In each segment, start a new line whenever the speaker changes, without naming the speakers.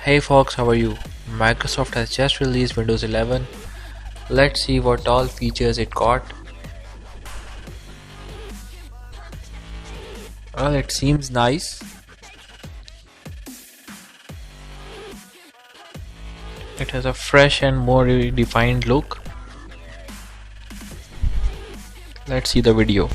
Hey folks, how are you? Microsoft has just released Windows 11. Let's see what all features it got. Well, it seems nice. It has a fresh and more defined look. Let's see the video.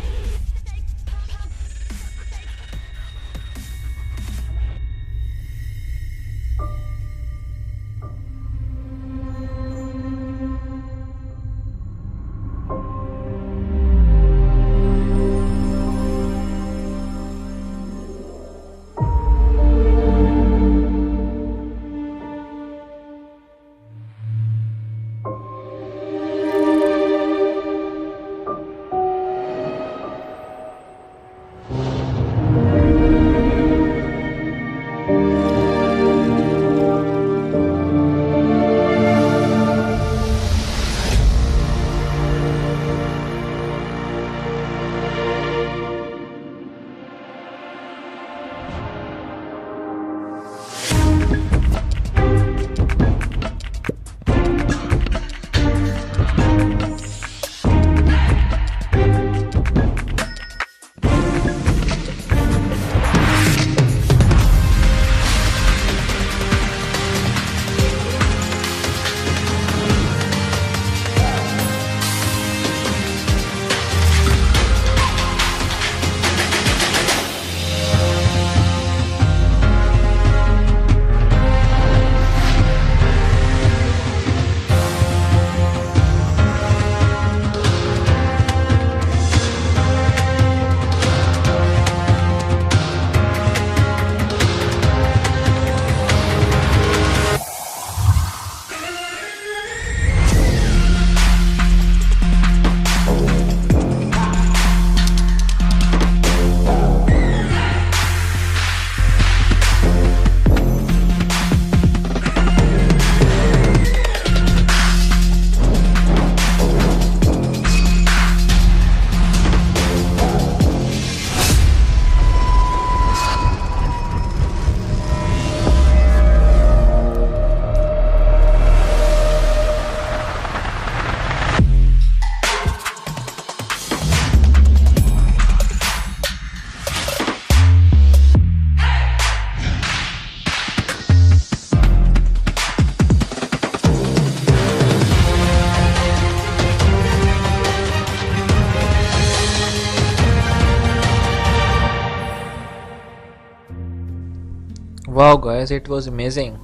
Wow guys, it was amazing.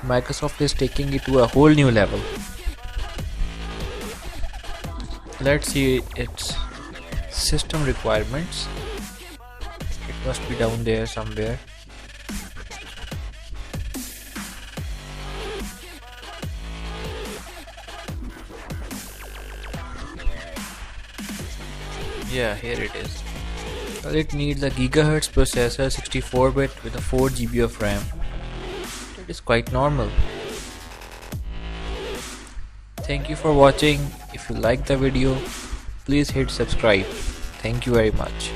Microsoft is taking it to a whole new level. Let's see its system requirements. It must be down there somewhere. Yeah, here it is. Well, it needs a GHz processor, 64-bit with a 4 GB of RAM. It is quite normal. Thank you for watching. If you like the video, please hit subscribe. Thank you very much.